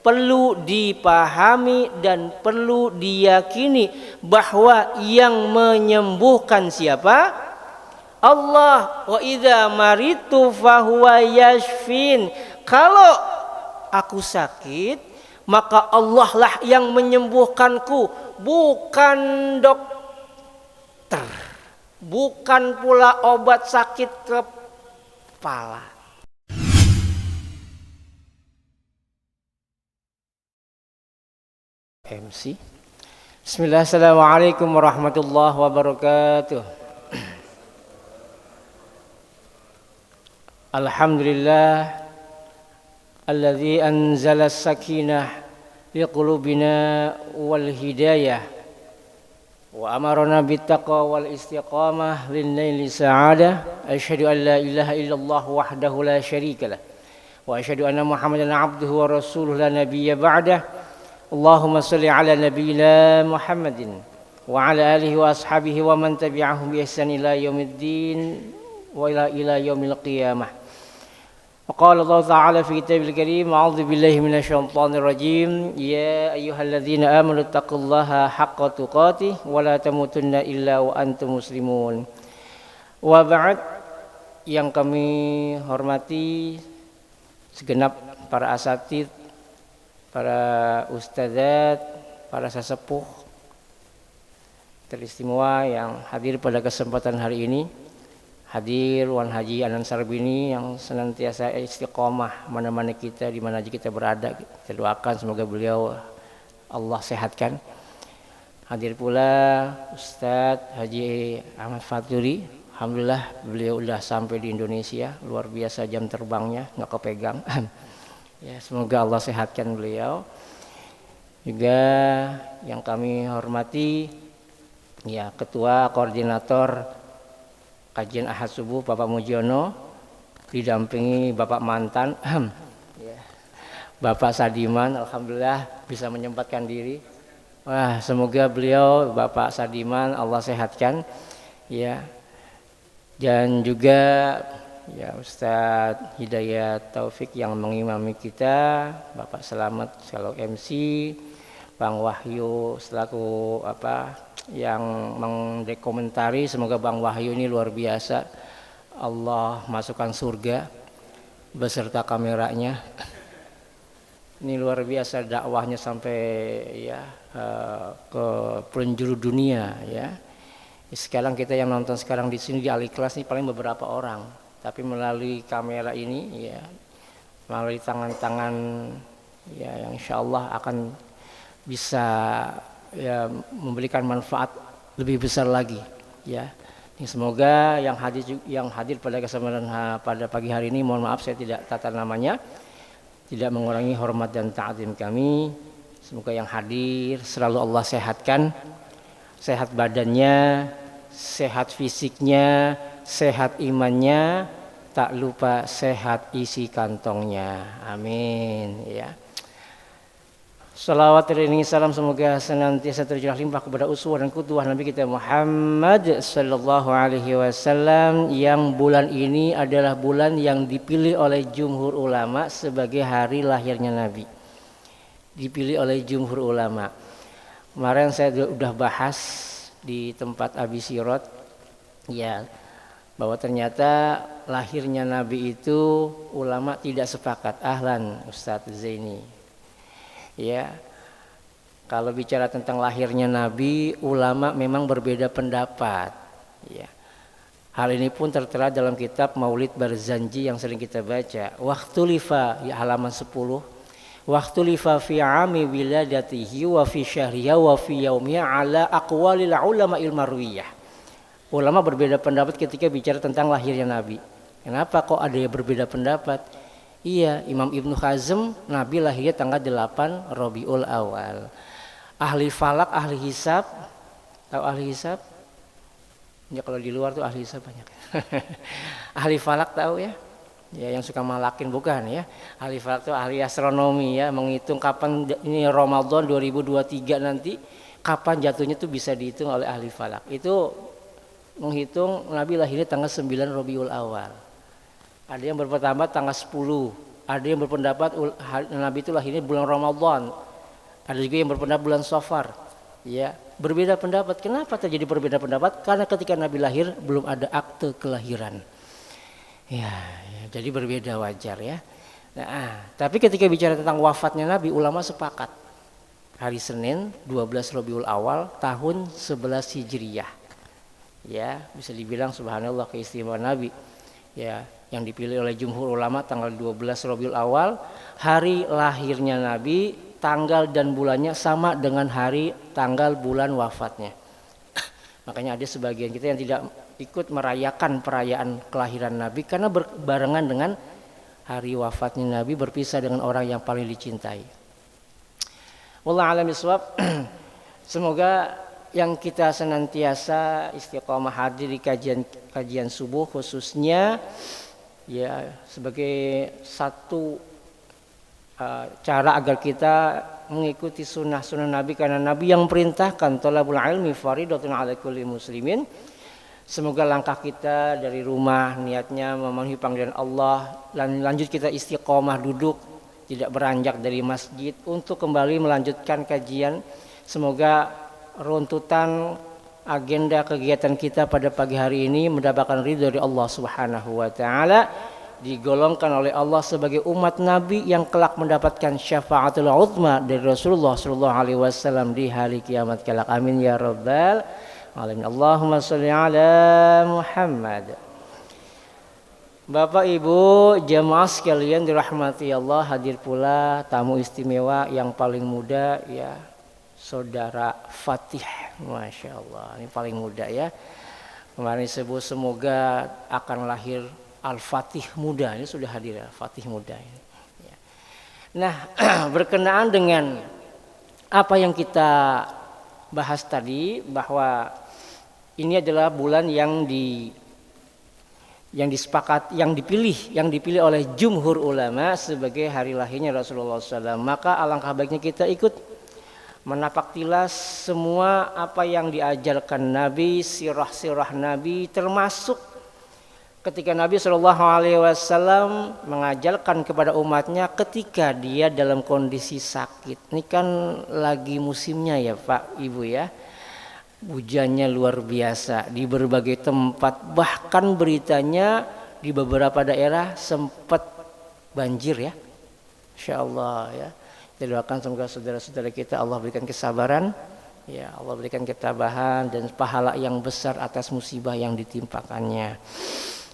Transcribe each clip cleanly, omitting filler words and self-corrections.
perlu dipahami dan perlu diyakini bahwa yang menyembuhkan siapa? Allah. Wa idza maritu fahuwa yashfin. Kalau aku sakit, maka Allah lah yang menyembuhkanku, bukan dokter, bukan pula obat sakit kepala. MC. Bismillah, assalamualaikum warahmatullahi wabarakatuh. Alhamdulillah alladzi anzala as-sakinah liqulubina wal hidayah wa amarna bittaqwa wal istiqamah lin-naili sa'adah. Asyhadu an la ilaha illallah wahdahu la syarika lah wa asyhadu anna Muhammadan abduhu wa rasuluhu la nabiyya ba'dah. Allahumma salli ala nabiyyina Muhammadin wa ala alihi wa ashabihi wa man tabi'ahum bi ihsan ila yaumiddin wa ila yaumil qiyamah. Wa qala Allah ta'ala fi kitabil karim, a'udzu billahi minasyaitonir rajim, ya ayyuhalladzina amanu taqullaha haqqa tuqatih wa la tamutunna illa wa antum muslimun. Wa ba'd, yang kami hormati segenap para asatidz, para ustadzat, para sesepuh teristimewa yang hadir pada kesempatan hari ini. Hadir Wan Haji Anan Sarbini yang senantiasa istiqomah mana-mana kita, di mana aja kita berada. Kita doakan semoga beliau Allah sehatkan. Hadir pula Ustadz Haji Ahmad Faturi. Alhamdulillah beliau sudah sampai di Indonesia. Luar biasa jam terbangnya, nggak kepegang. Ya, semoga Allah sehatkan beliau. Juga yang kami hormati ya Ketua Koordinator Kajian Ahad Subuh Bapak Mujiono, didampingi Bapak Mantan ya, Bapak Sadiman, alhamdulillah bisa menyempatkan diri. Wah, semoga beliau Bapak Sadiman Allah sehatkan ya. Dan juga ya Ustadz Hidayat Taufik yang mengimami kita, Bapak Selamat selaku MC, Bang Wahyu selaku yang mendekomentari. Semoga Bang Wahyu ini luar biasa, Allah masukkan surga beserta kameranya. Ini luar biasa dakwahnya sampai ya ke penjuru dunia ya. Sekarang kita yang nonton sekarang di sini di Al-Ikhlas ini paling beberapa orang, tapi melalui kamera ini ya, melalui tangan-tangan ya yang insya Allah akan bisa ya memberikan manfaat lebih besar lagi ya. Semoga yang hadir pada kesempatan pada pagi hari ini, mohon maaf saya tidak tata namanya, tidak mengurangi hormat dan ta'zim kami. Semoga yang hadir selalu Allah sehatkan, sehat badannya, sehat fisiknya, sehat imannya, tak lupa sehat isi kantongnya. Amin ya. Salawat dan salam semoga senantiasa tercurah limpah kepada uswah dan qudwah Nabi kita Muhammad sallallahu alaihi wasallam, yang bulan ini adalah bulan yang dipilih oleh jumhur ulama sebagai hari lahirnya Nabi. Dipilih oleh jumhur ulama. Kemarin saya sudah bahas di tempat Abi Sirot ya, bahwa ternyata lahirnya Nabi itu ulama tidak sepakat. Ahlan Ustadz Zaini. Ya, kalau bicara tentang lahirnya Nabi, ulama memang berbeda pendapat. Ya, hal ini pun tertera dalam kitab Maulid Barzanji yang sering kita baca. Waqtulifa ya halaman 10. Waqtulifa fi ami wiladatihi wa fi syahriya wa fi yaumiyya ala aqwalil ulama ilmarwiyah. Ulama berbeda pendapat ketika bicara tentang lahirnya Nabi. Kenapa kok ada yang berbeda pendapat? Iya, Imam Ibnu Hazm Nabi lahirnya tanggal 8 Rabiul Awal. Ahli falak, ahli hisab, tahu ahli hisab? Ya kalau di luar tuh ahli hisab banyak. Ahli falak tahu ya? Ya yang suka malakin bukan ya. Ahli falak tuh ahli astronomi ya, menghitung kapan ini Ramadan 2023 nanti, kapan jatuhnya tuh bisa dihitung oleh ahli falak. Itu menghitung Nabi lahirnya tanggal 9 Rabiul Awal. Ada yang berpendapat tanggal 10 Ada yang berpendapat Nabi itu lahirnya bulan Ramadan. Ada juga yang berpendapat bulan Safar. Ya, berbeda pendapat. Kenapa terjadi perbedaan pendapat? Karena ketika Nabi lahir belum ada akte kelahiran. Ya, jadi berbeda, wajar ya. Nah, tapi ketika bicara tentang wafatnya Nabi, ulama sepakat. Hari Senin 12 Rabiul Awal tahun 11 Hijriyah. Ya, bisa dibilang subhanallah keistimewaan Nabi. Ya, yang dipilih oleh jumhur ulama tanggal 12 Rabiul Awal, hari lahirnya Nabi, tanggal dan bulannya sama dengan hari tanggal bulan wafatnya. Makanya ada sebagian kita yang tidak ikut merayakan perayaan kelahiran Nabi karena berbarengan dengan hari wafatnya Nabi, berpisah dengan orang yang paling dicintai. Wallahu a'lam bishawab. Semoga yang kita senantiasa istiqomah hadir di kajian subuh khususnya ya sebagai satu cara agar kita mengikuti sunnah Nabi, karena Nabi yang perintahkan thalabul ilmi faridatun ala kulli muslimin. Semoga langkah kita dari rumah niatnya memenuhi panggilan Allah, dan lanjut kita istiqomah duduk, tidak beranjak dari masjid untuk kembali melanjutkan kajian. Semoga runtutan agenda kegiatan kita pada pagi hari ini mendapatkan ridho dari Allah Subhanahu wa taala, digolongkan oleh Allah sebagai umat Nabi yang kelak mendapatkan syafaatul uzma dari Rasulullah sallallahu alaihi wasallam di hari kiamat kelak. Amin ya rabbal alamin. Allahumma shalli ala Muhammad. Bapak Ibu jamaah sekalian dirahmati Allah, hadir pula tamu istimewa yang paling muda ya, Saudara Fatih. Masya Allah, ini paling muda ya. Kemarin disebut semoga akan lahir Al-Fatih muda, ini sudah hadir Al-Fatih muda ini. Ya. Nah, berkenaan dengan apa yang kita bahas tadi, bahwa ini adalah bulan yang dipilih oleh jumhur ulama sebagai hari lahirnya Rasulullah SAW. Maka alangkah baiknya kita ikut menapak tilas semua apa yang diajarkan Nabi, sirah Nabi, termasuk ketika Nabi SAW mengajarkan kepada umatnya ketika dia dalam kondisi sakit. Ini kan lagi musimnya ya Pak Ibu ya, hujannya luar biasa di berbagai tempat, bahkan beritanya di beberapa daerah sempat banjir ya. Insya Allah ya. Kita doakan semoga saudara-saudara kita Allah berikan kesabaran, ya Allah berikan ketabahan dan pahala yang besar atas musibah yang ditimpakannya.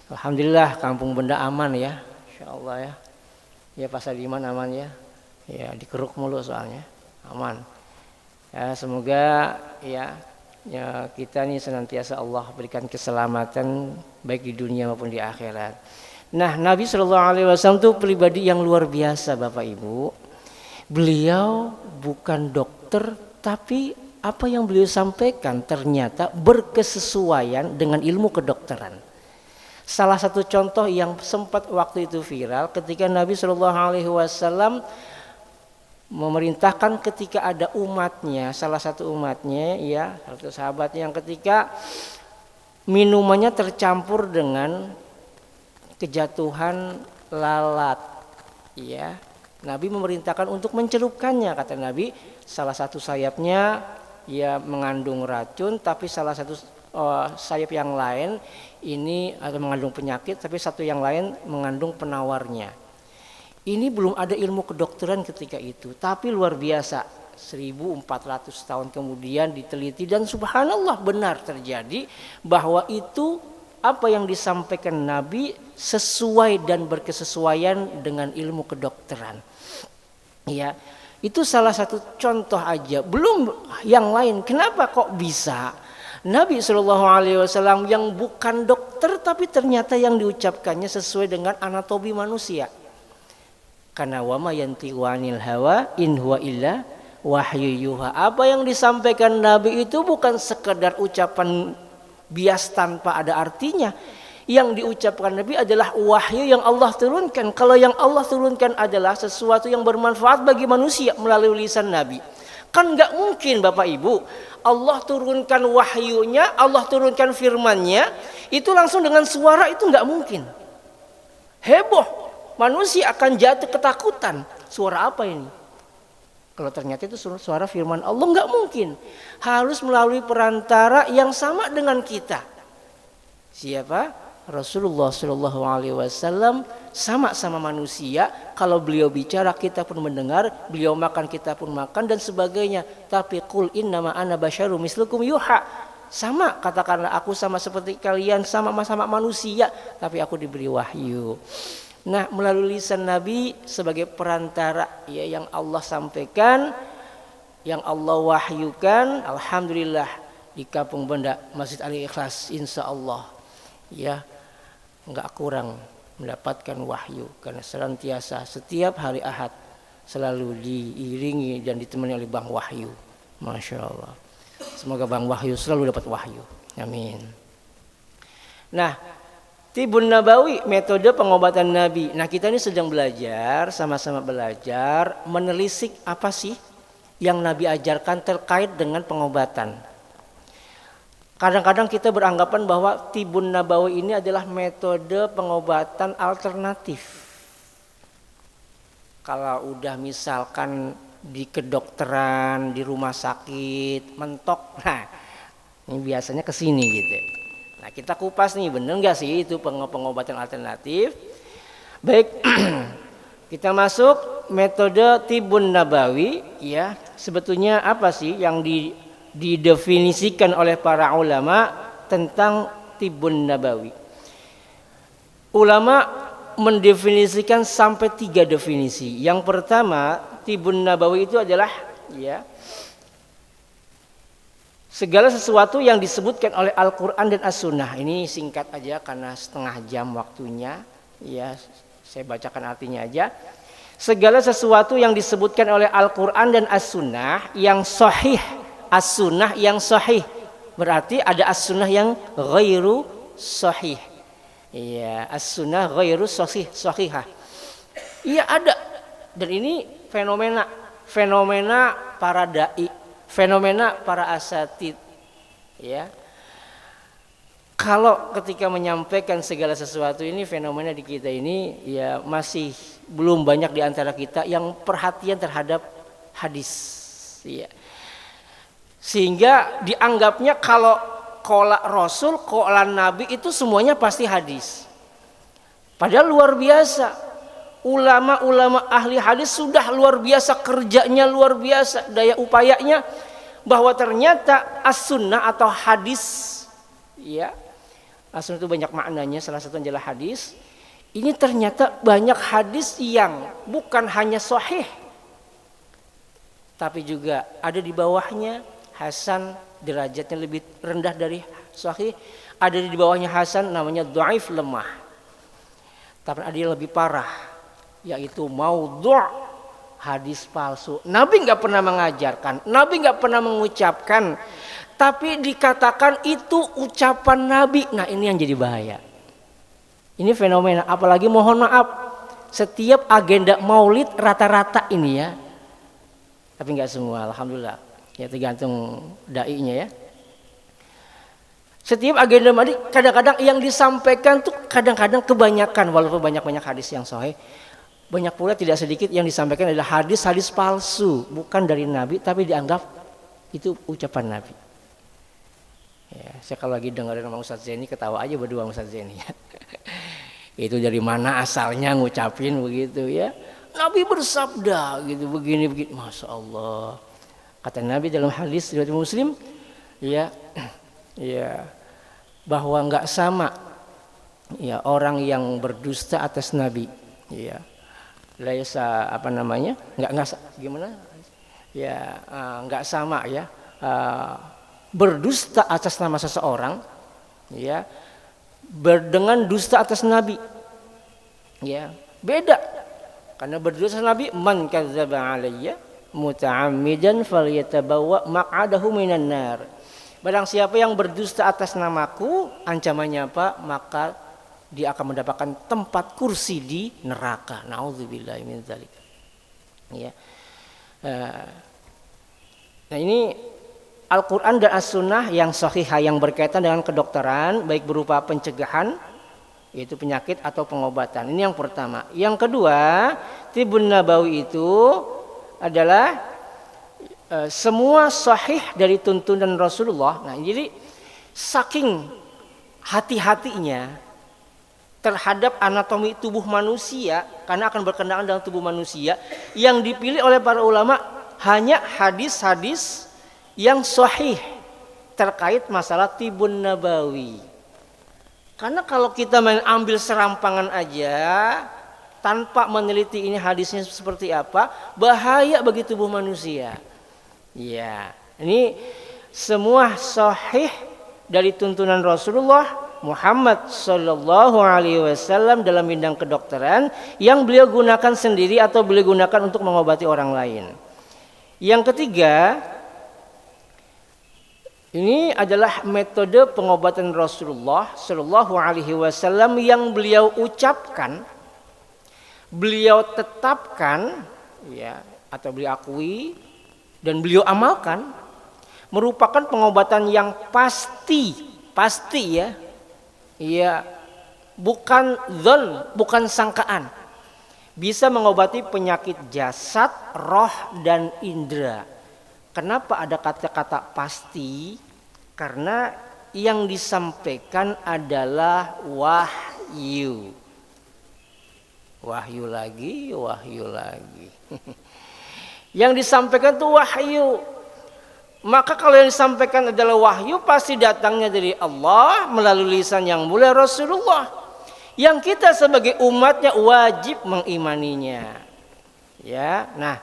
Alhamdulillah Kampung Benda aman ya, Insya Allah ya. Ya Pasar Iman aman ya, ya dikeruk mulu soalnya aman. Ya semoga ya kita ini senantiasa Allah berikan keselamatan baik di dunia maupun di akhirat. Nah Nabi SAW itu pribadi yang luar biasa Bapak Ibu. Beliau bukan dokter, tapi apa yang beliau sampaikan ternyata berkesesuaian dengan ilmu kedokteran. Salah satu contoh yang sempat waktu itu viral ketika Nabi SAW memerintahkan ketika ada umatnya, salah satu umatnya ya, salah satu sahabatnya yang ketika minumannya tercampur dengan kejatuhan lalat ya, Nabi memerintahkan untuk mencelupkannya. Kata Nabi, salah satu sayapnya ya mengandung racun, tapi salah satu sayap yang lain ini ada mengandung penyakit, tapi satu yang lain mengandung penawarnya. Ini belum ada ilmu kedokteran ketika itu, tapi luar biasa 1400 tahun kemudian diteliti dan subhanallah benar terjadi bahwa itu apa yang disampaikan Nabi sesuai dan berkesesuaian dengan ilmu kedokteran. Ya, itu salah satu contoh aja, belum yang lain. Kenapa kok bisa Nabi SAW yang bukan dokter tapi ternyata yang diucapkannya sesuai dengan anatomi manusia? Karena wama yantiqu anil hawa in huwa illa wahyu yuha. Apa yang disampaikan Nabi itu bukan sekedar ucapan bias tanpa ada artinya. Yang diucapkan Nabi adalah wahyu yang Allah turunkan. Kalau yang Allah turunkan adalah sesuatu yang bermanfaat bagi manusia melalui lisan Nabi, kan gak mungkin Bapak Ibu Allah turunkan wahyunya, Allah turunkan firmannya itu langsung dengan suara, itu gak mungkin. Heboh manusia akan jatuh ketakutan. Suara apa ini? Kalau ternyata itu suara firman Allah, nggak mungkin. Harus melalui perantara yang sama dengan kita. Siapa? Rasulullah Shallallahu Alaihi Wasallam, sama-sama manusia. Kalau beliau bicara kita pun mendengar, beliau makan kita pun makan dan sebagainya. Tapi qul innama ana basyarum mislukum yuha. Sama, katakanlah aku sama seperti kalian, sama-sama manusia, tapi aku diberi wahyu. Nah, melalui lisan Nabi sebagai perantara ya yang Allah sampaikan, yang Allah wahyukan, alhamdulillah di Kampung Benda Masjid Al-Ikhlas insyaallah ya enggak kurang mendapatkan wahyu karena senantiasa setiap hari Ahad selalu diiringi dan ditemani oleh Bang Wahyu. Masya Allah. Semoga Bang Wahyu selalu dapat wahyu. Amin. Nah, Tibun Nabawi, metode pengobatan Nabi. Nah, kita ini sedang belajar, sama-sama belajar menelisik apa sih yang Nabi ajarkan terkait dengan pengobatan. Kadang-kadang kita beranggapan bahwa Tibun Nabawi ini adalah metode pengobatan alternatif. Kalau udah misalkan di kedokteran, di rumah sakit, mentok, nah ini biasanya ke sini gitu. Nah, kita kupas nih, bener nggak sih itu pengobatan alternatif? Baik, kita masuk metode Tibun Nabawi ya. Sebetulnya apa sih yang didefinisikan oleh para ulama tentang Tibun Nabawi? Ulama mendefinisikan sampai 3 definisi. Yang pertama, Tibun Nabawi itu adalah ya segala sesuatu yang disebutkan oleh Al-Quran dan As-Sunnah. Ini singkat aja karena setengah jam waktunya ya, saya bacakan artinya aja. Segala sesuatu yang disebutkan oleh Al-Quran dan As-Sunnah yang sahih. As-Sunnah yang sahih berarti ada As-Sunnah yang ghairu sahih. Iya, As-Sunnah ghairu sahihah. Iya ada. Dan ini fenomena para dai, fenomena para asatid. Ya. Kalau ketika menyampaikan segala sesuatu ini, fenomena di kita ini ya masih belum banyak di antara kita yang perhatian terhadap hadis. Ya. Sehingga dianggapnya kalau qala Rasul, qala Nabi itu semuanya pasti hadis. Padahal luar biasa. Ulama-ulama ahli hadis sudah luar biasa kerjanya, luar biasa daya upayanya bahwa ternyata as-sunnah atau hadis ya. As-sunnah itu banyak maknanya, salah satu adalah hadis. Ini ternyata banyak hadis yang bukan hanya sahih tapi juga ada di bawahnya hasan, derajatnya lebih rendah dari sahih. Ada di bawahnya hasan, namanya dhaif, lemah. Tapi ada yang lebih parah, yaitu maudhu', hadis palsu. Nabi nggak pernah mengajarkan, Nabi nggak pernah mengucapkan, tapi dikatakan itu ucapan Nabi. Nah, ini yang jadi bahaya. Ini fenomena. Apalagi mohon maaf, setiap agenda maulid rata-rata ini ya, tapi nggak semua, alhamdulillah. Ya tergantung dai-nya ya. Setiap agenda mandi kadang-kadang yang disampaikan tuh kadang-kadang kebanyakan, walaupun banyak-banyak hadis yang sahih, banyak pula tidak sedikit yang disampaikan adalah hadis-hadis palsu, bukan dari Nabi tapi dianggap itu ucapan Nabi. Ya, saya kalau lagi dengerin sama Ustaz Zeni ketawa aja berdua sama Ustaz Zeni. Itu dari mana asalnya ngucapin begitu ya? Nabi bersabda gitu begini, masya Allah. Kata Nabi dalam hadis riwayat Muslim, ya, ya, bahwa nggak sama, ya orang yang berdusta atas Nabi, ya, laisa apa namanya, nggak gimana, ya, nggak sama ya, berdusta atas nama seseorang, ya, dengan dusta atas Nabi, ya, beda, karena berdusta atas Nabi, man kadzdzaba alayya muta'ammidan falyatabawwa maq'adahu minan nar. Barang siapa yang berdusta atas namaku, ancamannya apa? Maka dia akan mendapatkan tempat kursi di neraka. Nauzubillahi min dzalik. Ya. Nah, ini Al-Qur'an dan As-Sunnah yang sahihah yang berkaitan dengan kedokteran, baik berupa pencegahan yaitu penyakit atau pengobatan. Ini yang pertama. Yang kedua, Tibbun Nabawi itu adalah semua sahih dari tuntunan Rasulullah. Nah, jadi saking hati-hatinya terhadap anatomi tubuh manusia, karena akan berkenaan dengan tubuh manusia, yang dipilih oleh para ulama hanya hadis-hadis yang sahih terkait masalah Tibbun Nabawi. Karena kalau kita main ambil serampangan aja tanpa meneliti ini hadisnya seperti apa, bahaya bagi tubuh manusia. Ya, ini semua sahih dari tuntunan Rasulullah Muhammad sallallahu alaihi wasallam dalam bidang kedokteran yang beliau gunakan sendiri atau beliau gunakan untuk mengobati orang lain. Yang ketiga, ini adalah metode pengobatan Rasulullah sallallahu alaihi wasallam yang beliau ucapkan, beliau tetapkan, ya, atau beliau akui dan beliau amalkan, merupakan pengobatan yang pasti ya. Iya, bukan dzon, bukan sangkaan. Bisa mengobati penyakit jasad, roh dan indera. Kenapa ada kata-kata pasti? Karena yang disampaikan adalah wahyu. Wahyu lagi. Yang disampaikan itu wahyu. Maka kalau yang disampaikan adalah wahyu, pasti datangnya dari Allah melalui lisan yang mulia Rasulullah, yang kita sebagai umatnya wajib mengimaninya. Ya, nah,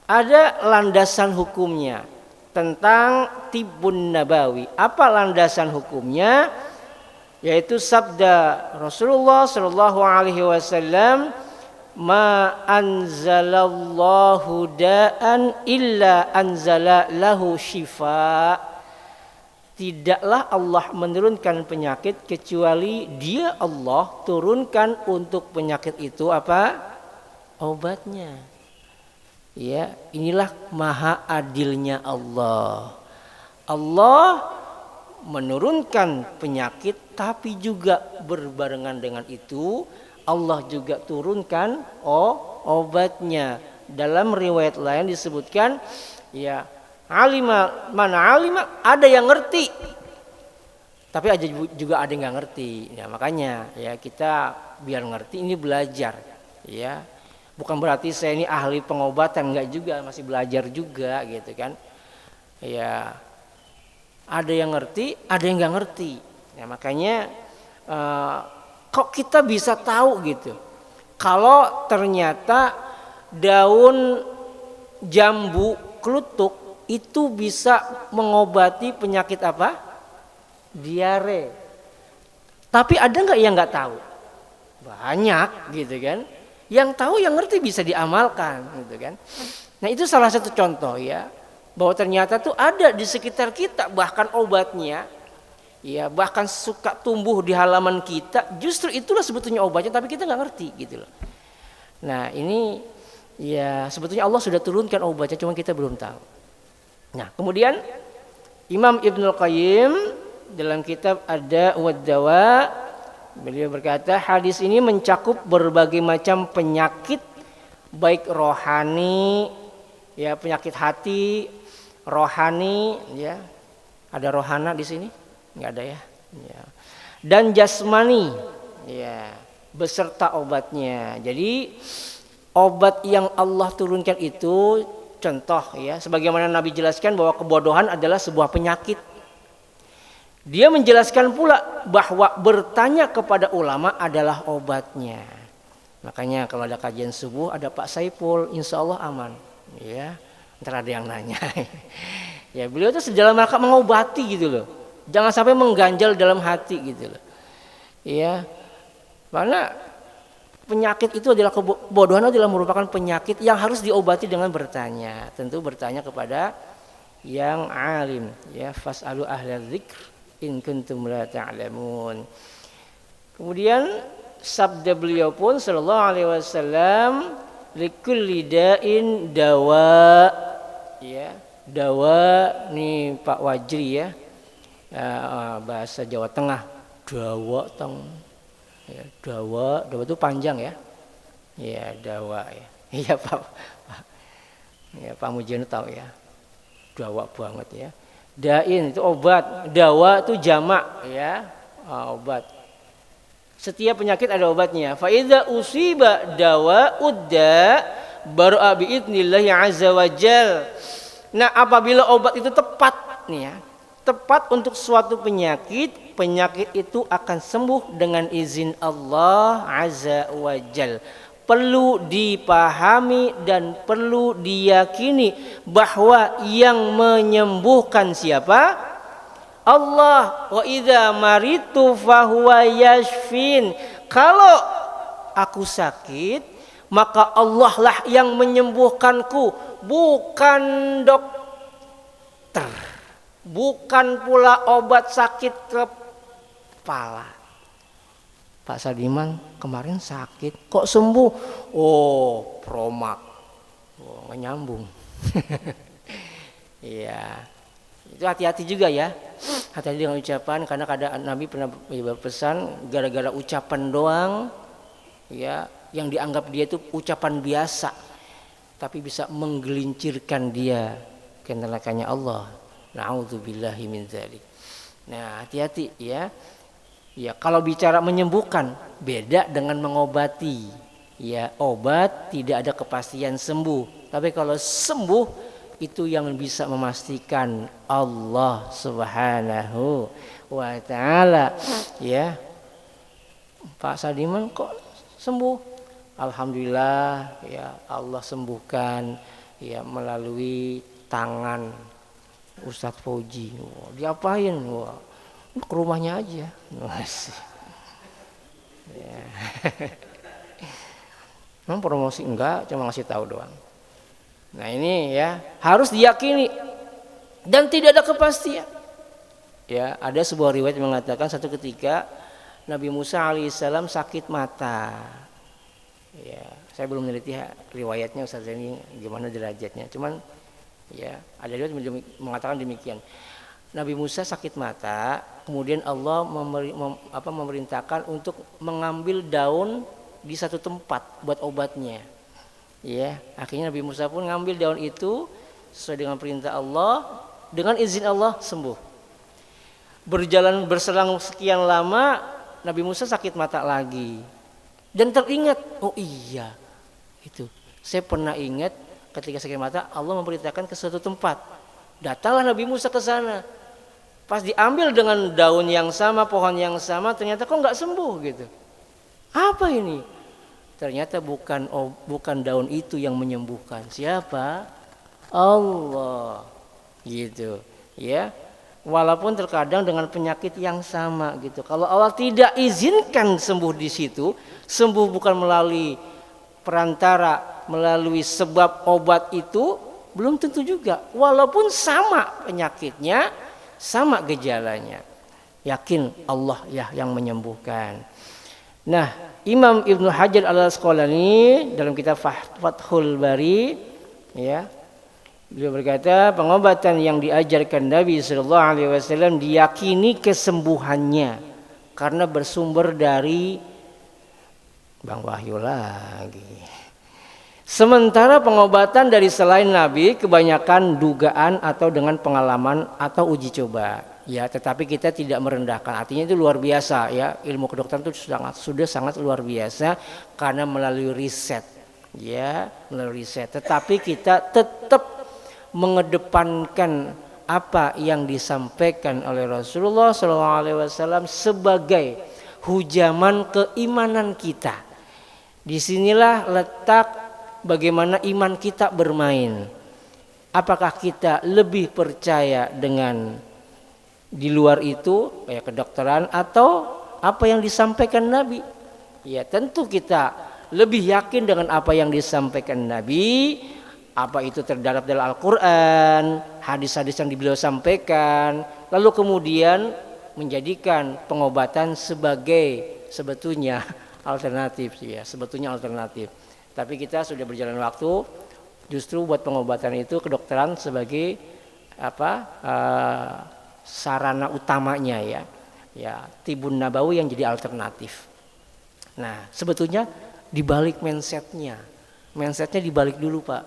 ada landasan hukumnya tentang Tibbun Nabawi. Apa landasan hukumnya? Yaitu sabda Rasulullah sallallahu alaihi wasallam, ma anzalallahu da'an illa anzala lahu syifa. Tidaklah Allah menurunkan penyakit kecuali Dia Allah turunkan untuk penyakit itu apa? Obatnya. Ya, inilah maha adilnya Allah. Allah menurunkan penyakit, tapi juga berbarengan dengan itu Allah juga turunkan obatnya. Dalam riwayat lain disebutkan, ya, alima mana alima, ada yang ngerti, tapi ada juga ada yang nggak ngerti. Ya, makanya ya kita biar ngerti ini belajar. Ya, bukan berarti saya ini ahli pengobatan, enggak juga, masih belajar juga gitu kan. Ya, ada yang ngerti, ada yang nggak ngerti. Ya, makanya kok kita bisa tahu gitu kalau ternyata daun jambu klutuk itu bisa mengobati penyakit apa? Diare. Tapi ada nggak yang nggak tahu? Banyak gitu kan. Yang tahu, yang ngerti, bisa diamalkan gitu kan. Nah, itu salah satu contoh ya, bahwa ternyata tuh ada di sekitar kita, bahkan obatnya, ya, bahkan suka tumbuh di halaman kita, justru itulah sebetulnya obatnya, tapi kita nggak ngerti gitu loh. Nah, ini ya sebetulnya Allah sudah turunkan obatnya, cuma kita belum tahu. Nah, kemudian Imam Ibnul Qayyim dalam kitab Ada Wad-Dawa, beliau berkata hadis ini mencakup berbagai macam penyakit, baik rohani, ya, penyakit hati, rohani, ya, ada rohana di sini? Nggak ada ya. Ya. Dan jasmani, ya, beserta obatnya. Jadi obat yang Allah turunkan itu, contoh ya, sebagaimana Nabi jelaskan bahwa kebodohan adalah sebuah penyakit. Dia menjelaskan pula bahwa bertanya kepada ulama adalah obatnya. Makanya kalau ada kajian subuh ada Pak Saiful, insya Allah aman. Ya, ntar ada yang nanya. Ya, beliau itu sedalam rangka mengobati gitu loh. Jangan sampai mengganjal dalam hati gitu loh. Ya. Karena penyakit itu adalah kebodohan, adalah merupakan penyakit yang harus diobati dengan bertanya. Tentu bertanya kepada yang alim, ya, fas'alu ahla dzikr in kuntum la ta'lamun. Kemudian sabda beliau pun sallallahu alaihi wasallam, likulli da'in dawa. Ya, dawa nih Pak Wajri ya. Bahasa Jawa Tengah, dawa teng, Ya, dawa itu panjang ya. Ya, dawa ya. Iya Pak. Ya, Pak Mujiono tahu ya. Dawa banget ya. Dain itu obat, dawa itu jamak ya. Obat. Setiap penyakit ada obatnya. Fa idza usiba dawa udda bar'a bi idznillah azza wajal. Nah, apabila obat itu tepat nih ya, tepat untuk suatu penyakit, penyakit itu akan sembuh dengan izin Allah azza wajal. Perlu dipahami dan perlu diyakini bahwa yang menyembuhkan siapa? Allah. Wa idza maritu fahuwa yashfin. Kalau aku sakit, maka Allah lah yang menyembuhkanku, bukan dokter, bukan pula obat sakit kepala. Pak Sadiman kemarin sakit, kok sembuh? Oh, promak. Oh, nggak nyambung. Iya, itu hati-hati juga ya. Hati-hati dengan ucapan, karena kadang Nabi pernah berpesan gara-gara ucapan doang, ya, yang dianggap dia itu ucapan biasa, tapi bisa menggelincirkan dia ke nerakanya Allah. Na'udzubillahi min dzalik. Nah, hati-hati ya. Ya, kalau bicara menyembuhkan beda dengan mengobati. Ya, obat tidak ada kepastian sembuh. Tapi kalau sembuh itu yang bisa memastikan Allah Subhanahu wa taala. Ya. Pak Sadiman kok sembuh? Alhamdulillah ya, Allah sembuhkan ya melalui tangan Ustadz Fauji. Wah, diapain? Wah, ke rumahnya aja. Ya. Memang promosi enggak, cuma ngasih tahu doang. Nah ini ya harus diyakini dan tidak ada kepastian. Ya, ada sebuah riwayat yang mengatakan satu ketika Nabi Musa alaihissalam sakit mata. Ya, saya belum meneliti riwayatnya Ustaz ini gimana derajatnya. Cuman ya ada riwayat mengatakan demikian. Nabi Musa sakit mata, kemudian Allah memerintahkan untuk mengambil daun di satu tempat buat obatnya. Ya, akhirnya Nabi Musa pun ngambil daun itu sesuai dengan perintah Allah, dengan izin Allah sembuh. Berselang sekian lama, Nabi Musa sakit mata lagi. Dan teringat, oh iya, itu. Saya pernah ingat ketika sakit mata Allah memerintahkan ke suatu tempat. Datanglah Nabi Musa ke sana. Pas diambil dengan daun yang sama, pohon yang sama, ternyata kok nggak sembuh gitu. Apa ini? Ternyata bukan daun itu yang menyembuhkan. Siapa? Allah. Gitu. Ya. Walaupun terkadang dengan penyakit yang sama gitu. Kalau Allah tidak izinkan sembuh di situ, sembuh bukan melalui perantara, melalui sebab obat itu, belum tentu juga. Walaupun sama penyakitnya, sama gejalanya, yakin Allah ya yang menyembuhkan. Nah, Imam Ibnu Hajar Al-Asqalani dalam kitab Fathul Bari ya, beliau berkata pengobatan yang diajarkan Nabi sallallahu alaihi wasallam diyakini kesembuhannya karena bersumber dari Bang Wahyu lagi. Sementara pengobatan dari selain Nabi kebanyakan dugaan atau dengan pengalaman atau uji coba. Ya, tetapi kita tidak merendahkan. Artinya itu luar biasa ya. Ilmu kedokteran itu sudah sangat luar biasa karena melalui riset. Ya, melalui riset. Tetapi kita tetap mengedepankan apa yang disampaikan oleh Rasulullah SAW sebagai hujaman keimanan kita. Disinilah letak bagaimana iman kita bermain. Apakah kita lebih percaya dengan di luar itu kayak kedokteran atau apa yang disampaikan Nabi? Ya tentu kita lebih yakin dengan apa yang disampaikan Nabi. Apa itu terdapat dalam Al-Quran, hadis-hadis yang beliau sampaikan. Lalu kemudian menjadikan pengobatan sebagai sebetulnya alternatif ya, sebetulnya alternatif. Tapi kita sudah berjalan waktu, justru buat pengobatan itu kedokteran sebagai sarana utamanya ya. Ya, Tibun Nabawi yang jadi alternatif. Nah, sebetulnya dibalik mindsetnya dibalik dulu Pak.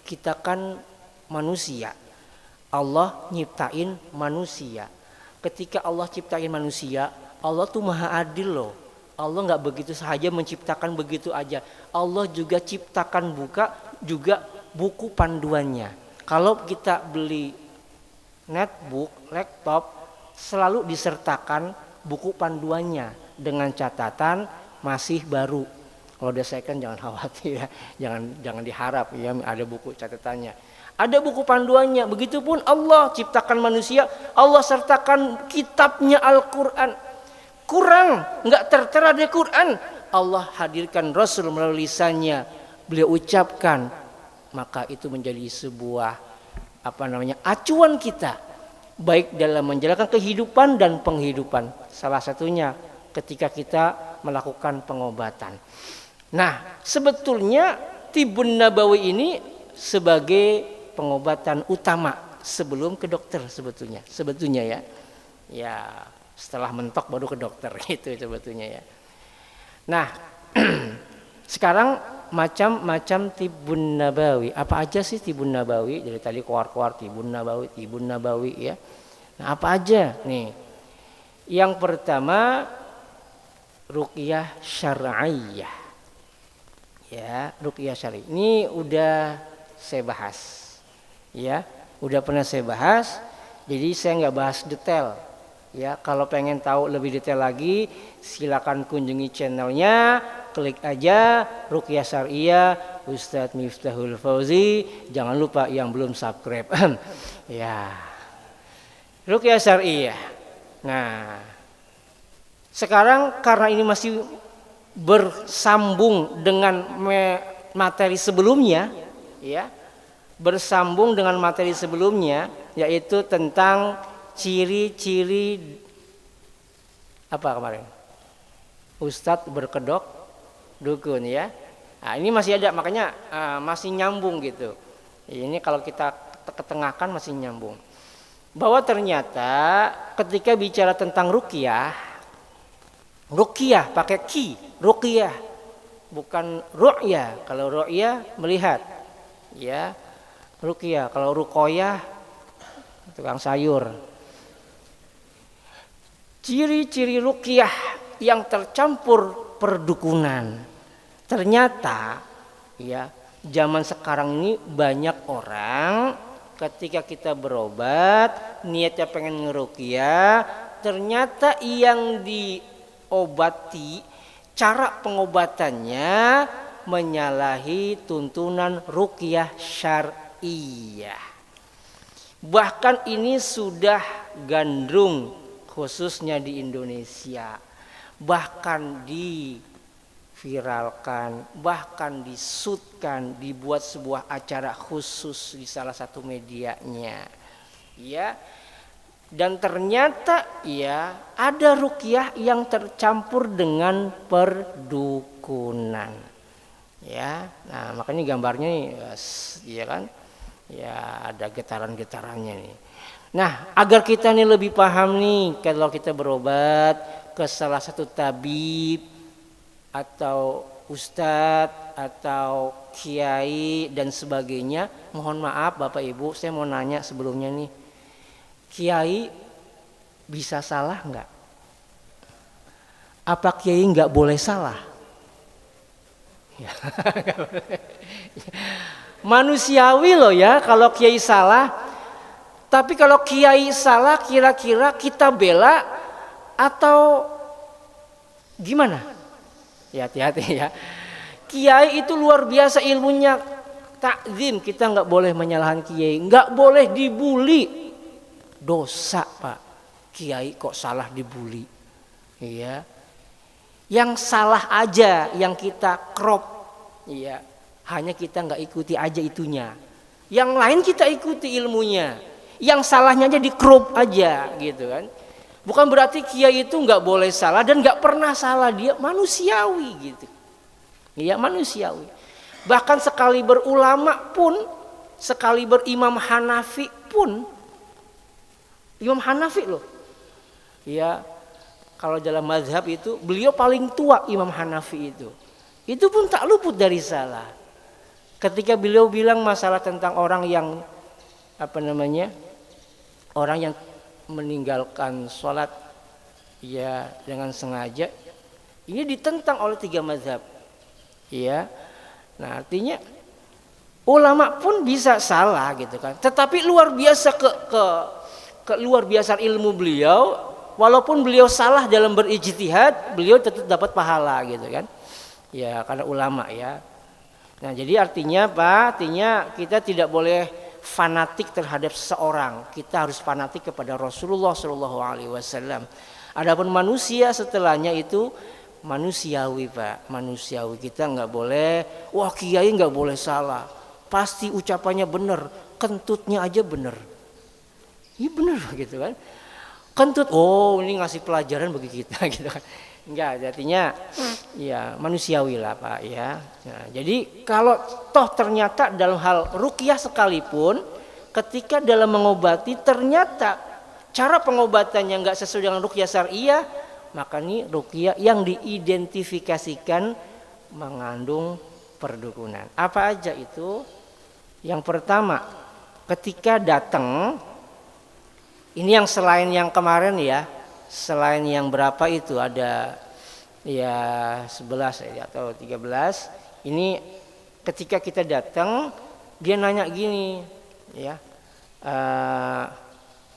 Kita kan manusia, Allah nyiptain manusia. Ketika Allah ciptain manusia, Allah tuh maha adil loh. Allah nggak begitu saja menciptakan begitu aja. Allah juga ciptakan juga buku panduannya. Kalau kita beli netbook, laptop, selalu disertakan buku panduannya dengan catatan masih baru. Kalau udah second jangan khawatir ya, jangan diharap ya ada buku catatannya. Ada buku panduannya. Begitupun Allah ciptakan manusia, Allah sertakan kitabnya Al-Quran. Kurang, nggak tertera di Quran, Allah hadirkan Rasul melalui lisannya, beliau ucapkan, maka itu menjadi sebuah acuan kita, baik dalam menjalankan kehidupan dan penghidupan. Salah satunya ketika kita melakukan pengobatan. Nah, sebetulnya Tibun Nabawi ini sebagai pengobatan utama sebelum ke dokter sebetulnya ya. Ya, setelah mentok baru ke dokter gitu sebetulnya ya. Nah, sekarang macam-macam Tibun Nabawi. Apa aja sih Tibun Nabawi? Dari tadi keluar Tibun Nabawi ya. Nah, apa aja nih? Yang pertama ruqyah syar'iyyah. Ya, ruqyah syar'i. Ini udah saya bahas. Ya, udah pernah saya bahas. Jadi saya nggak bahas detail. Ya, kalau pengen tahu lebih detail lagi, silakan kunjungi channelnya, klik aja Ruqyah Syar'iyyah Ustadz Miftahul Fauzi. Jangan lupa yang belum subscribe. Ya, Ruqyah Syar'iyyah. Nah, sekarang karena ini masih bersambung dengan materi sebelumnya, ya, bersambung dengan materi sebelumnya, yaitu tentang ciri-ciri apa kemarin? Ustadz berkedok dukun ya. Nah, ini masih ada, makanya masih nyambung gitu. Ini kalau kita ketengahkan masih nyambung. Bahwa ternyata ketika bicara tentang ruqyah pakai ki, ruqyah bukan ru'yah. Kalau ru'yah melihat, ya. Ruqyah, kalau ruqyah tukang sayur. Ciri-ciri ruqyah yang tercampur perdukunan. Ternyata ya, zaman sekarang ini banyak orang ketika kita berobat niatnya pengen ngeruqyah, ternyata yang diobati cara pengobatannya menyalahi tuntunan ruqyah syar'iyyah. Bahkan ini sudah gandrung khususnya di Indonesia, bahkan diviralkan, bahkan disutkan, dibuat sebuah acara khusus di salah satu medianya, ya. Dan ternyata ya ada ruqyah yang tercampur dengan perdukunan, ya. Nah, makanya gambarnya nih, ya kan, ya ada getaran-getarannya nih. Nah, agar kita nih lebih paham nih, kalau kita berobat ke salah satu tabib atau ustadz atau kiai dan sebagainya, mohon maaf Bapak Ibu, saya mau nanya sebelumnya nih, kiai bisa salah nggak? Apa kiai nggak boleh salah? Ya, manusiawi loh ya kalau kiai salah. Tapi kalau kiai salah kira-kira kita bela atau gimana? Ya, hati-hati ya. Kiai itu luar biasa ilmunya, takzim, kita nggak boleh menyalahkan kiai, nggak boleh dibully. Dosa Pak, kiai kok salah dibully, iya. Yang salah aja yang kita crop, iya. Hanya kita nggak ikuti aja itunya. Yang lain kita ikuti ilmunya. Yang salahnya aja di crop aja gitu kan. Bukan berarti kiai itu nggak boleh salah dan nggak pernah salah, dia manusiawi gitu. Iya, manusiawi. Bahkan sekali berulama pun, sekali berimam Hanafi pun, Imam Hanafi loh, ya, kalau dalam mazhab itu beliau paling tua, Imam Hanafi itu. Itu pun tak luput dari salah. Ketika beliau bilang masalah tentang orang yang orang yang meninggalkan sholat ya dengan sengaja, ini ditentang oleh 3 mazhab. Ya. Nah, artinya ulama pun bisa salah gitu kan. Tetapi luar biasa ke luar biasa ilmu beliau, walaupun beliau salah dalam berijtihad, beliau tetap dapat pahala gitu kan. Ya, karena ulama ya. Nah, jadi artinya apa? Artinya kita tidak boleh fanatik terhadap seseorang. Kita harus fanatik kepada Rasulullah Shallallahu alaihi wasallam. Adapun manusia setelahnya itu manusiawi, Pak. Manusiawi. Kita nggak boleh, wah kiai nggak boleh salah. Pasti ucapannya benar, kentutnya aja benar. Iya benar gitu kan. Kentut, oh ini ngasih pelajaran bagi kita gitu kan. Enggak, artinya ya manusiawi lah Pak ya. Nah, jadi kalau toh ternyata dalam hal ruqyah sekalipun, ketika dalam mengobati ternyata cara pengobatannya enggak sesuai dengan ruqyah syariah, maka ini ruqyah yang diidentifikasikan mengandung perdukunan. Apa aja itu? Yang pertama, ketika datang, ini yang selain yang kemarin ya, selain yang berapa itu ada ya 11 ya, atau 13. Ini ketika kita datang dia nanya gini ya,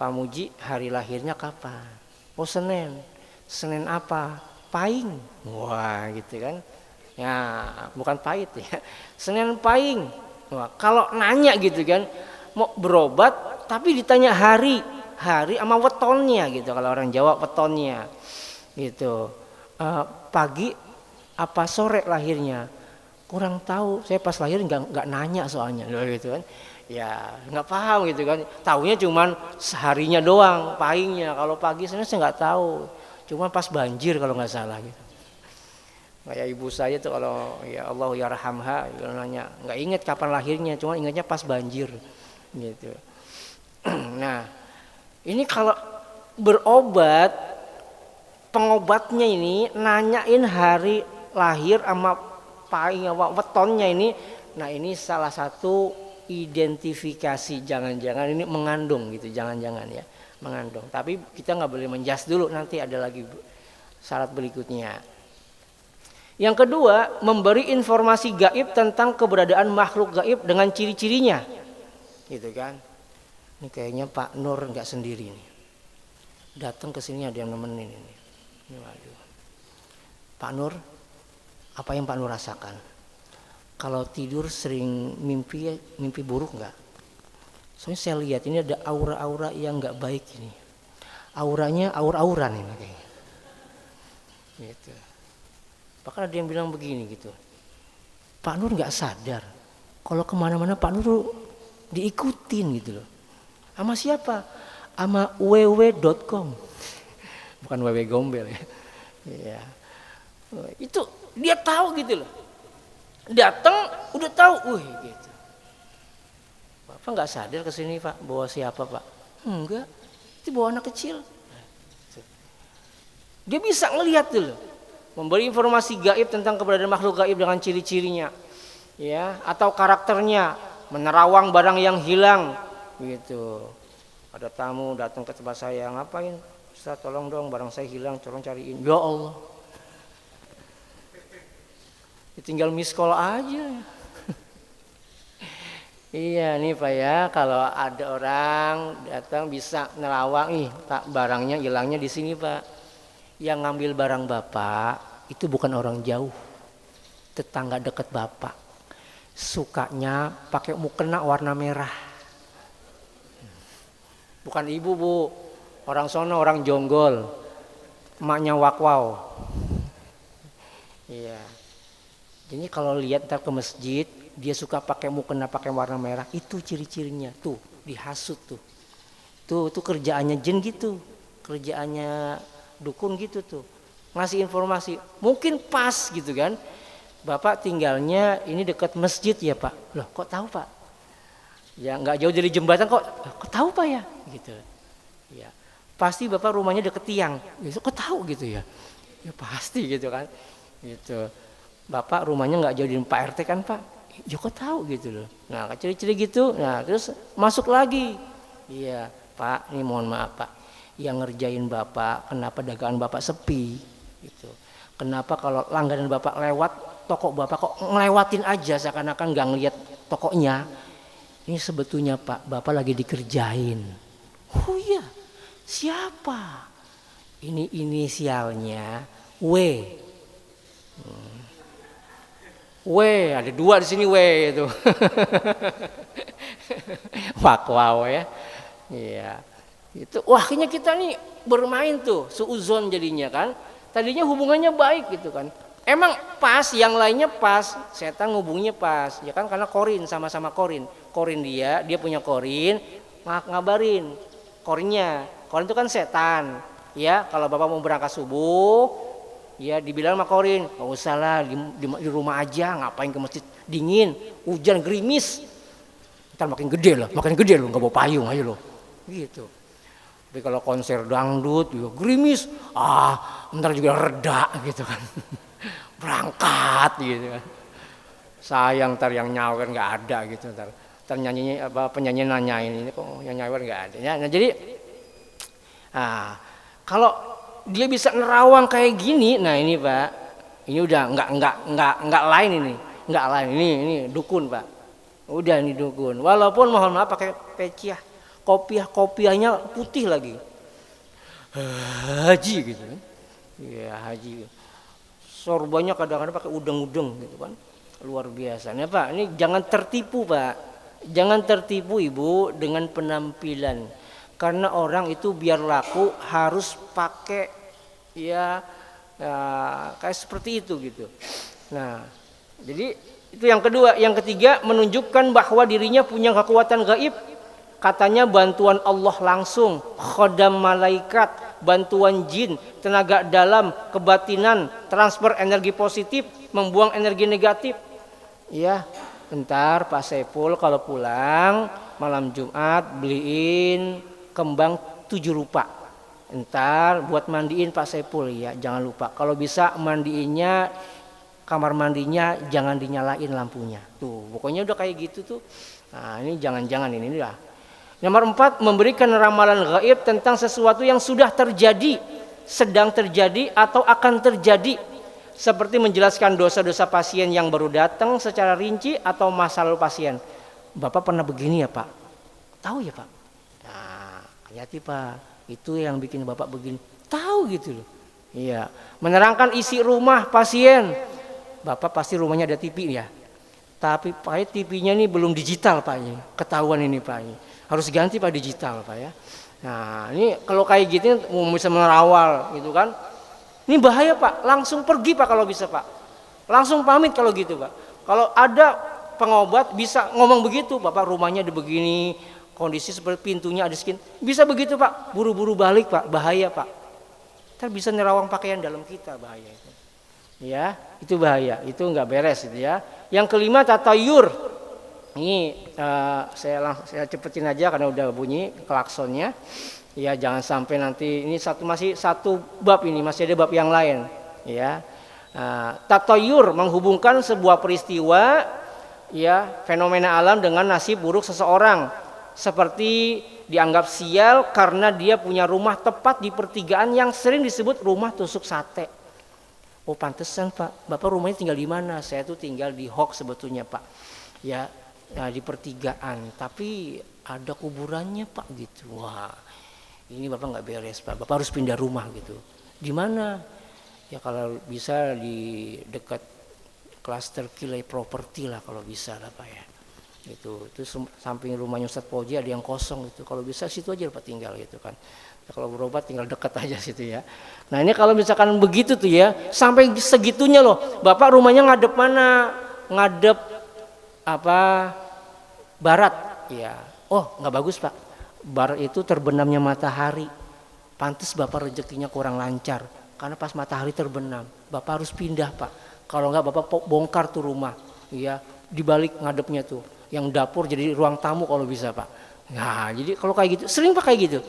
Pak Muji hari lahirnya kapan? Oh Senin. Senin apa? Pahing. Wah gitu kan. Ya bukan pahit ya. Senin Pahing. Wah, kalau nanya gitu kan mau berobat tapi ditanya hari sama wetonnya gitu, kalau orang Jawa wetonnya gitu. Pagi apa sore lahirnya kurang tahu, saya pas lahir nggak nanya soalnya loh gitu kan ya, nggak paham gitu kan, taunya cuman seharinya doang pahingnya, kalau pagi saya nggak tahu, cuma pas banjir kalau nggak salah gitu. Kayak ibu saya tuh kalau ya Allah ya rahamha nanya nggak inget kapan lahirnya, cuma ingatnya pas banjir gitu. Nah ini kalau berobat, pengobatnya ini nanyain hari lahir sama pahing sama wetonnya ini. Nah ini salah satu identifikasi, jangan-jangan ini mengandung gitu, jangan-jangan ya mengandung. Tapi kita nggak boleh menjas dulu, nanti ada lagi syarat berikutnya. Yang kedua, memberi informasi gaib tentang keberadaan makhluk gaib dengan ciri-cirinya, gitu kan. Ini kayaknya Pak Nur nggak sendiri nih. Datang ke sini ada yang nemenin ini. Waduh. Pak Nur, apa yang Pak Nur rasakan? Kalau tidur sering mimpi buruk nggak? Soalnya saya lihat ini ada aura-aura yang nggak baik ini. Auranya aur-auran ini kayaknya. Gitu. Bahkan ada yang bilang begini gitu. Pak Nur nggak sadar kalau kemana-mana Pak Nur diikutin gitu loh. Sama siapa? Sama www.com. Bukan www gombel ya. Iya. Itu dia tahu gitu loh. Datang udah tahu, gitu. Bapak nggak sadar kesini Pak, bawa siapa Pak? Enggak, itu bawa anak kecil. Dia bisa ngelihat dulu, memberi informasi gaib tentang keberadaan makhluk gaib dengan ciri-cirinya, ya, atau karakternya, menerawang barang yang hilang. Gitu. Ada tamu datang ke tempat saya, ngapain? Ustaz tolong dong barang saya hilang, tolong cariin. Ya Allah. Tinggal miss call aja. Iya nih Pak ya, kalau ada orang datang bisa nerawang, Pak barangnya hilangnya di sini Pak. Yang ngambil barang Bapak itu bukan orang jauh, tetangga dekat Bapak. Sukanya pakai mukena warna merah. Bukan ibu Bu, orang sono orang jonggol, emaknya wakwau. Iya. Jadi kalau lihat ntar ke masjid, dia suka pakai mukena pakai warna merah, itu ciri-cirinya tuh dihasut tuh. Tuh kerjaannya jin gitu, kerjaannya dukun gitu tuh. Ngasih informasi, mungkin pas gitu kan. Bapak tinggalnya ini dekat masjid ya Pak. Loh kok tahu Pak? Ya nggak jauh dari jembatan kok tahu Pak ya? Gitu. Ya. pasti bapak rumahnya deket tiang. Gitu. Kok tahu gitu ya? Ya pasti gitu kan. Gitu. Bapak rumahnya nggak jauh dari Pak RT kan Pak? Ya kok tahu gitu loh. Nah ciri-ciri gitu. Nah terus masuk lagi. Iya Pak, ini mohon maaf Pak. Yang ngerjain bapak, kenapa dagangan bapak sepi? Gitu. Kenapa kalau langganan bapak lewat toko bapak kok ngelewatin aja seakan-akan nggak ngeliat tokonya? Ini sebetulnya Pak, bapak lagi dikerjain. Oh iya, siapa? Ini inisialnya W. W, ada 2 di sini W itu. Wow ya. Iya. Itu wah akhirnya kita nih bermain tuh suuzon jadinya kan. Tadinya hubungannya baik gitu kan. Emang pas, yang lainnya pas, setan ngubungnya pas. Ya kan karena korin, sama-sama korin. Korin dia punya korin, ngabarin korinnya. Korin itu kan setan. Ya, kalau bapak mau berangkat subuh, ya dibilang sama korin, nggak usah lah di rumah aja, ngapain ke masjid dingin, hujan gerimis, ntar makin gede lo, nggak bawa payung aja lo, gitu. Tapi kalau konser dangdut juga gerimis, ntar juga reda gitu kan, berangkat gitu kan. Sayang ntar yang nyawer nggak ada gitu ntar nyanyinya penyanyi nanyain ini kok yang nyawer nggak ada. Ya, nah jadi, kalau dia bisa nerawang kayak gini, nah ini Pak, ini udah nggak lain ini, nggak lain ini dukun Pak, udah ini dukun. Walaupun mohon maaf pakai peciah, kopiahnya putih lagi, haji gitu kan, ya haji. Sorbannya kadang-kadang pakai udeng-udeng gitu kan, luar biasa. Nah Pak, ini jangan tertipu Pak, jangan tertipu Ibu dengan penampilan. Karena orang itu biar laku harus pakai ya kayak seperti itu gitu. Nah, jadi itu yang kedua. Yang ketiga, menunjukkan bahwa dirinya punya kekuatan gaib. Katanya bantuan Allah langsung, khodam malaikat, bantuan jin, tenaga dalam, kebatinan, transfer energi positif, membuang energi negatif. Ya, bentar Pak Saiful kalau pulang malam Jumat beliin kembang 7 rupa. Entar buat mandiin Pak Saiful ya, jangan lupa. Kalau bisa mandiinnya kamar mandinya jangan dinyalain lampunya. Tuh, pokoknya udah kayak gitu tuh. Nah, ini jangan-jangan ini lah. Nomor 4, memberikan ramalan gaib tentang sesuatu yang sudah terjadi, sedang terjadi atau akan terjadi. Seperti menjelaskan dosa-dosa pasien yang baru datang secara rinci atau masa lalu pasien. Bapak pernah begini ya Pak? Tahu ya Pak? Hati Pak, itu yang bikin bapak begini. Tahu gitu loh. Iya. Menerangkan isi rumah pasien. Bapak pasti rumahnya ada TV ya. Tapi Pak, TV-nya ini belum digital Pak ini. Ketahuan ini Pak ini. Harus ganti Pak digital Pak ya. Nah ini kalau kayak gitu bisa menerawal gitu kan. Ini bahaya Pak. Langsung pergi Pak kalau bisa Pak. Langsung pamit kalau gitu Pak. Kalau ada pengobat bisa ngomong begitu. Bapak rumahnya ada begini. Kondisi seperti pintunya ada skin, bisa begitu Pak, buru-buru balik Pak, bahaya Pak. Ntar bisa nerawang pakaian dalam kita, bahaya itu. Ya, itu bahaya, itu nggak beres itu ya. Yang kelima, tatayur. Ini saya cepetin aja karena udah bunyi klaksonnya. Ya, jangan sampai nanti ini masih satu bab ini, masih ada bab yang lain. Ya, tatayur menghubungkan sebuah peristiwa, ya fenomena alam dengan nasib buruk seseorang. Seperti dianggap sial karena dia punya rumah tepat di pertigaan yang sering disebut rumah tusuk sate. Oh pantesan Pak, Bapak rumahnya tinggal di mana? Saya tuh tinggal di Hok sebetulnya Pak. Ya, di pertigaan, tapi ada kuburannya Pak gitu. Wah, ini Bapak nggak beres Pak. Bapak harus pindah rumah gitu. Di mana? Ya kalau bisa di dekat klaster Kilai Properti lah kalau bisa lah Pak ya. Itu samping rumahnya Ustaz Poji ada yang kosong itu, kalau bisa situ aja Pak tinggal gitu kan. Kalau berobat tinggal dekat aja situ ya. Nah ini kalau misalkan begitu tuh ya, sampai segitunya loh, Bapak rumahnya ngadep mana? Ngadep barat ya. Oh nggak bagus Pak, barat itu terbenamnya matahari. Pantes Bapak rezekinya kurang lancar karena pas matahari terbenam Bapak harus pindah Pak. Kalau nggak Bapak bongkar tuh rumah ya, dibalik ngadepnya tuh, yang dapur jadi ruang tamu kalau bisa Pak. Nah jadi kalau kayak gitu, sering Pak kayak gitu.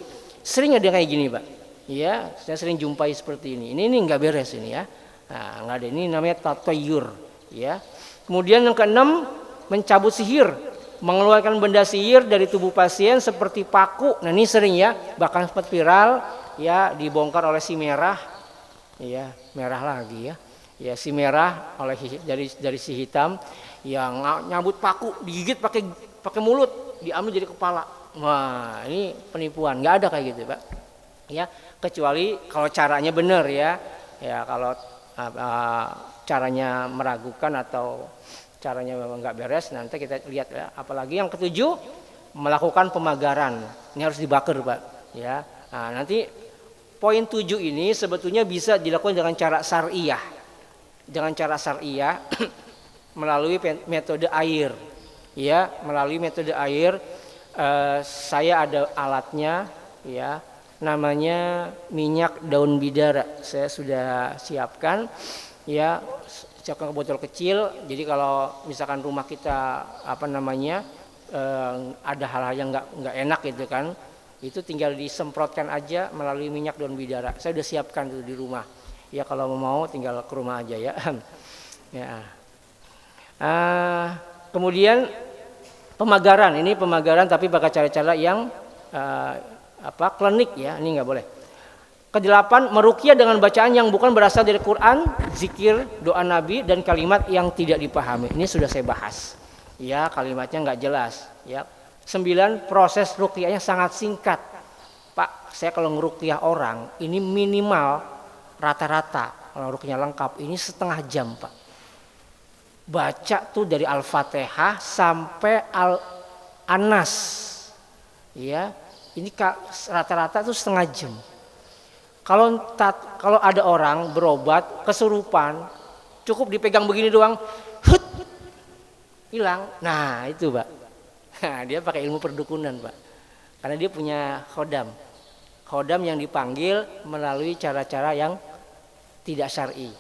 Sering ada kayak gini Pak. Ya, saya sering jumpai seperti ini. Ini nggak beres ini ya. Nah, nggak ada, ini namanya tatayur. Ya. Kemudian yang keenam, mencabut sihir, mengeluarkan benda sihir dari tubuh pasien seperti paku. Nah ini sering ya, bahkan sempat viral ya, dibongkar oleh si merah. Ya, merah lagi ya. Ya, si merah dari si hitam yang nyabut paku, digigit pakai mulut, diambil jadi kepala. Wah, ini penipuan, nggak ada kayak gitu Pak. Ya, kecuali kalau caranya benar ya. Ya, kalau caranya meragukan atau caranya memang nggak beres, nanti kita lihat ya. Apalagi yang ketujuh, melakukan pemagaran. Ini harus dibakar Pak. Ya, nah, nanti poin 7 ini sebetulnya bisa dilakukan dengan cara syariah. Dengan cara syariah melalui metode air. Ya, melalui metode air. Saya ada alatnya ya, namanya minyak daun bidara. Saya sudah siapkan ya, siapkan ke botol kecil. Jadi kalau misalkan rumah kita ada hal-hal yang nggak enak gitu kan, itu tinggal disemprotkan aja melalui minyak daun bidara. Saya sudah siapkan itu di rumah. Ya kalau mau tinggal ke rumah aja ya. Ya. Kemudian pemagaran, ini pemagaran tapi pakai cara-cara yang klinik ya, ini nggak boleh. Kedelapan, meruqyah dengan bacaan yang bukan berasal dari Quran, zikir, doa Nabi dan kalimat yang tidak dipahami. Ini sudah saya bahas. Ya, kalimatnya nggak jelas. Ya. 9, proses ruqyahnya sangat singkat. Pak, saya kalau ngeruqyah orang ini minimal rata-rata kalau ruqyah lengkap ini setengah jam Pak. Baca tuh dari Al-Fatihah sampai Al-Anas. Ya, ini rata-rata tuh setengah jam. Kalau ada orang berobat kesurupan, cukup dipegang begini doang, hilang. Nah itu Pak. Nah, dia pakai ilmu perdukunan Pak. Karena dia punya khodam yang dipanggil melalui cara-cara yang tidak syar'i.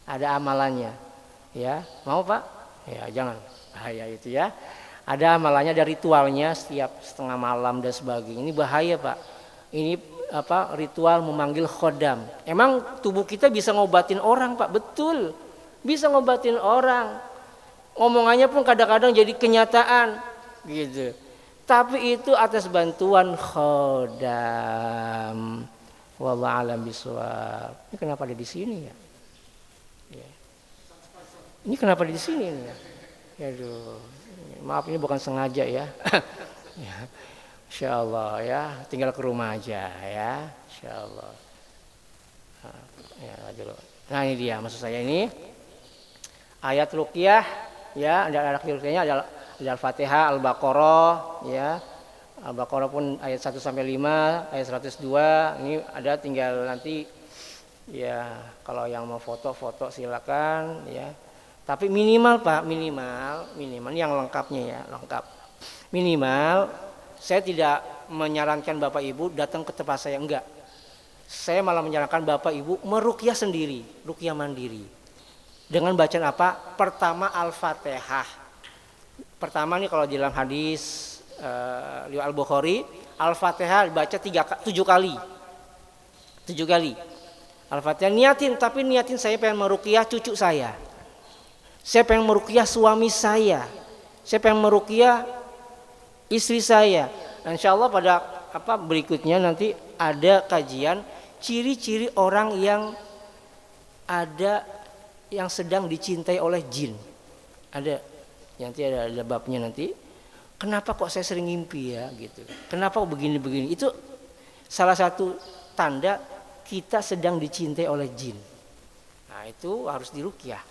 Ada amalannya. Ya, mau Pak? Ya jangan. Bahaya itu ya. Ada amalannya, ada ritualnya setiap setengah malam dan sebagainya. Ini bahaya Pak. Ini ritual memanggil khodam. Emang tubuh kita bisa ngobatin orang Pak? Betul. Bisa ngobatin orang. Ngomongannya pun kadang-kadang jadi kenyataan gitu. Tapi itu atas bantuan khodam. Wallahu a'lam bishawab. Ini kenapa ada di sini ya? Ya. Ini kenapa ada di sini nih ya? Aduh. Maaf ini bukan sengaja ya. Ya. Insyaallah ya, tinggal ke rumah aja ya. Insyaallah. Ya, dulu. Nah, ini dia maksud saya ini. Ayat ruqyah ya, ada ruqyahnya ada Al-Fatihah, Al-Baqarah ya. Al-Baqarah pun ayat 1 sampai 5, ayat 102. Ini ada, tinggal nanti ya kalau yang mau foto-foto silakan ya. Tapi minimal Pak, minimal yang lengkapnya ya, lengkap. Minimal saya tidak menyarankan Bapak Ibu datang ke tempat saya, enggak. Saya malah menyarankan Bapak Ibu meruqyah sendiri, ruqyah mandiri. Dengan bacaan apa? Pertama Al-Fatihah. Pertama nih kalau di dalam hadis riwayat Al-Bukhari, Al-Fatihah dibaca 7 kali. 7 kali. Al-Fatihah niatin saya pengen meruqyah cucu saya. Saya pengen meruqyah suami saya. Saya pengen meruqyah istri saya. Insya Allah pada berikutnya nanti ada kajian ciri-ciri orang yang sedang dicintai oleh jin. Ada nanti ada babnya nanti. Kenapa kok saya sering ngimpi ya gitu. Kenapa kok begini-begini. Itu salah satu tanda kita sedang dicintai oleh jin. Nah, itu harus diruqyah.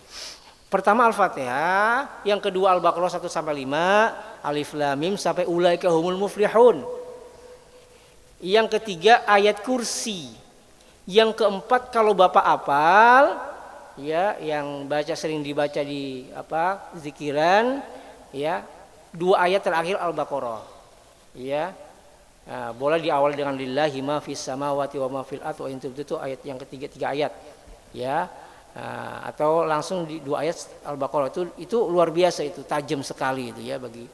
Pertama Al-Fatihah, yang kedua Al-Baqarah 1 sampai 5, Alif Lam Mim sampai ulaika humul muflihun. Yang ketiga ayat kursi. Yang keempat kalau Bapak hafal ya, yang sering dibaca di zikiran ya, 2 ayat terakhir Al-Baqarah. Ya. Nah, boleh diawali dengan lillahi ma fis samawati wa ma fil ardi, itu ayat yang ketiga, 3 ayat. Ya. Nah, atau langsung di 2 ayat Al-Baqarah itu luar biasa, itu tajam sekali itu ya bagi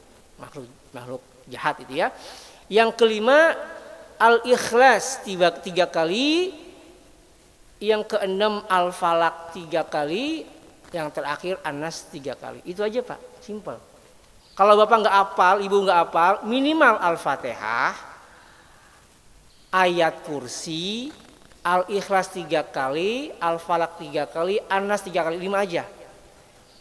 makhluk jahat itu ya. Yang kelima Al-Ikhlas 3 kali, yang keenam Al-Falaq 3 kali, yang terakhir An-Nas 3 kali. Itu aja Pak, simple. Kalau Bapak nggak hafal, Ibu nggak hafal, minimal Al-Fatihah, ayat kursi, Al-Ikhlas 3 kali, Al-Falaq 3 kali, An-Nas 3 kali, 5 aja.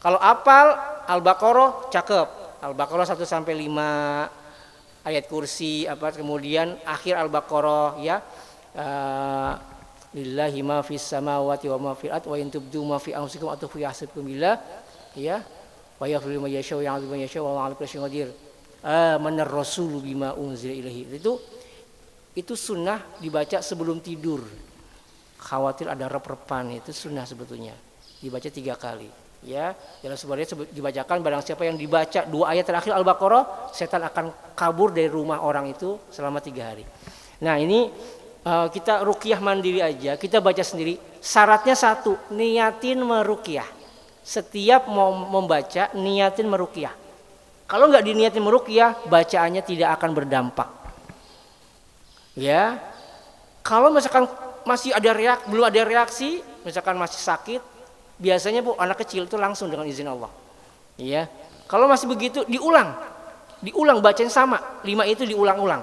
Kalau hafal Al-Baqarah cakep, Al-Baqarah 1 sampai 5, ayat kursi kemudian akhir Al-Baqarah ya. Lillahi ma fis samawati wa ma fil ardi wa in tubdu ma fi anfusikum aw tukhfu yahsibkum billah ya wa yaghfiru liman yasha wa yu'adhibu man yasha wa ala kulli syai'in qadir. Manar rasulu bima unzila ilaihi. Itu sunnah dibaca sebelum tidur. Khawatir ada rep-repan, itu sunnah sebetulnya. Dibaca 3 kali. Ya, dalam sebenarnya dibacakan barang siapa yang dibaca 2 ayat terakhir Al-Baqarah, setan akan kabur dari rumah orang itu selama 3 hari. Nah, ini kita ruqyah mandiri aja, kita baca sendiri. Syaratnya 1, niatin meruqyah. Setiap mau membaca, niatin meruqyah. Kalau nggak diniatin meruqyah, bacaannya tidak akan berdampak. Ya, kalau misalkan masih ada belum ada reaksi, misalkan masih sakit, biasanya Bu anak kecil itu langsung dengan izin Allah. Ya, kalau masih begitu diulang bacain sama, 5 itu diulang-ulang.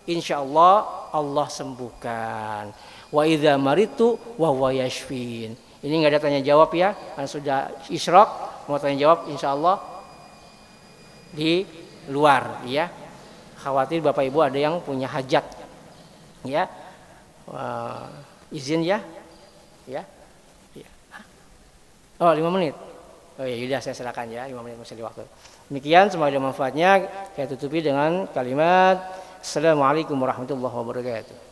Insya Allah Allah sembuhkan. Wa idza maritu wa huwa yashfin. Ini nggak ada tanya jawab ya, karena sudah isyraq. Mau tanya jawab insya Allah di luar ya. Khawatir Bapak Ibu ada yang punya hajat ya. Izin ya. Ya. Oh 5 menit. Oh ya sudah saya serahkan ya, 5 menit masih ada waktu. Demikian, semoga ada manfaatnya. Saya tutupi dengan kalimat Assalamualaikum warahmatullahi wabarakatuh.